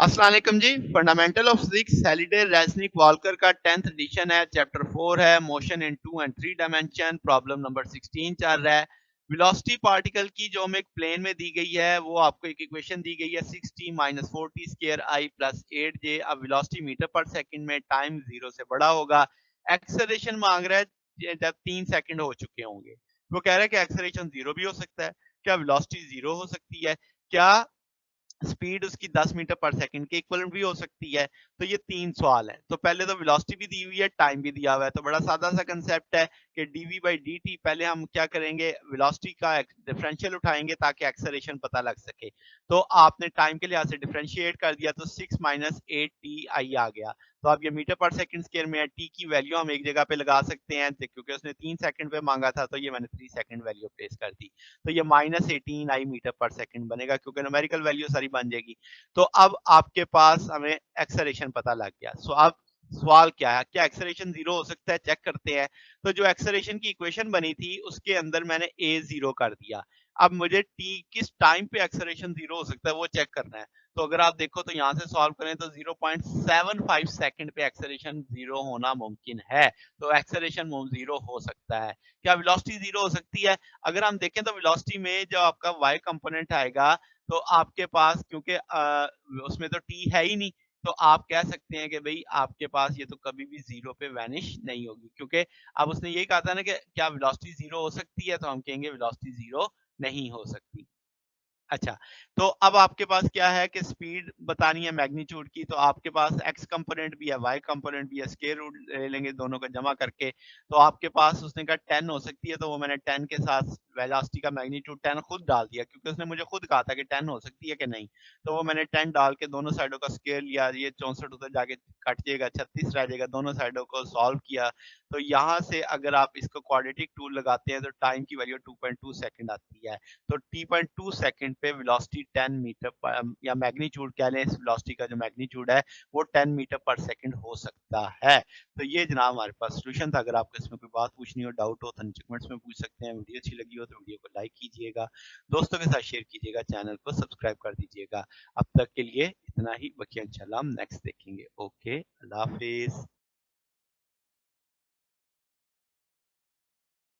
अस्सलाम वालेकुम जी। Fundamental of physics Halliday Resnick Walker का 10th एडिशन है। चैप्टर 4 है motion in 2 and 3 dimension. Problem number 16 चल रहा है। वेलोसिटी पार्टिकल की जो हमें एक प्लेन में दी गई है वो आपको एक इक्वेशन दी गई है 6t माइनस 4t स्क्वायर आई प्लस 8j। अब वेलोसिटी मीटर पर सेकंड में टाइम 0 से बड़ा होगा। एक्सेलरेशन मांग रहा है जब 3 सेकंड हो चुके होंगे। वो कह रहा है कि एक्सेलरेशन 0 भी हो सकता है। क्या वेलोसिटी 0 हो सकती है? क्या स्पीड उसकी 10 मीटर पर सेकंड के इक्विवेलेंट भी हो सकती है? तो ये 3 सवाल हैं। तो पहले तो वेलोसिटी भी दी हुई है, टाइम भी दिया हुआ है। तो बड़ा सादा-सा कांसेप्ट है कि dv/dt पहले हम क्या करेंगे, वेलोसिटी का डिफरेंशियल उठाएँगे ताकि एक्सेलरेशन पता लग सके। तो आपने टाइम के लिहाज से डिफरेंशिएट कर दिया तो 6 माइनस 8t आई आ गया। तो अब ये मीटर पर सेकंड स्क्वायर में है, t की वैल्यू हम एक जगह पे लगा सकते हैं क्योंकि उसने 3 सेकंड पे माँगा था तो ये मैंने 3 सेकंड वैल्यू प्लेस कर दी। तो ये -18 आई मीटर पर सेकंड बनेगा क्योंकि न्यूमेरिकल वैल्यू सारी बन जाएगी। तो अब आपके पास हमें एक्सेलरेशन पता लग गया। सो अब सवाल क्या है? क्या एक्सेलरेशन 0 हो सकता है? चेक करते हैं। तो जो एक्सेलरेशन की इक्वेशन बनी थी उसके अंदर मैंने a 0 कर दिया। अब मुझे t किस टाइम पे एक्सेलरेशन 0 हो सकता है वो चेक करना है। तो अगर आप देखो तो यहाँ से सॉल्व करें तो 0.75 सेकंड पे एक्सेलरेशन 0 होना मुमकिन है। तो एक्सेलरेशन 0 हो सकता है। क्या वेलोसिटी 0 हो सकती है? अगर हम देखें तो वेलोसिटी में जो आपका y कंपोनेंट आएगा तो आपके पास क्योंकि उसमें तो t है ही नहीं, तो आप कह सकते हैं कि भई आपके पास ये तो कभी भी 0 पे वैनिश नहीं होगी क्योंकि अब उसने यही कहा था ना कि क्या वेलोसिटी 0 हो सकती है? तो हम कहेंगे वेलोसिटी 0 नहीं हो सकती। अच्छा, तो अब आपके पास क्या है कि स्पीड बतानी है मैग्नीट्यूड की, तो आपके पास x कंपोनेंट भी है, y कंपोनेंट भी है, स्क्वायर रूट ले लेंगे दोनों को जमा करके, तो आपके पास उसने कहा 10 हो सकती है, तो वो मैंने 10 के साथ वेलोसिटी का मैग्नीट्यूड 10 खुद डाल दिया क्योंकि उसने मुझे खुद कहा था कि 10 हो सकती है कि नहीं। तो वो मैंने 10 डाल के दोनों साइडों का स्क्वायर लिया, ये 64 उधर जाके कट जाएगा, 36 रह जाएगा, दोनों साइडों को सॉल्व किया। तो यहाँ से अगर आप इसको क्वाड्रेटिक टूल लगाते हैं तो टाइम की वैल्यू 2.2 सेकंड आती है। तो t.2 सेकंड पे वेलोसिटी 10 मीटर पर या मैग्नीट्यूड कह लें, इस वेलोसिटी का जो मैग्नीट्यूड है वो 10 मीटर पर सेकंड हो सकता है। तो ये जनाब हमारे पास सॉल्यूशन था। अगर आपको इसमें कोई बात पूछनी हो, डाउट हो तो नीचे कमेंट्स में पूछ सकते हैं। वीडियो अच्छी लगी हो तो वीडियो को लाइक कीजिएगा, दोस्तों के साथ शेयर कीजिएगा, चैनल को सब्सक्राइब कर दीजिएगा। अब तक के लिए इतना ही, बाकी इंशाल्लाह हम नेक्स्ट देखेंगे। ओके, अल्लाह हाफिज।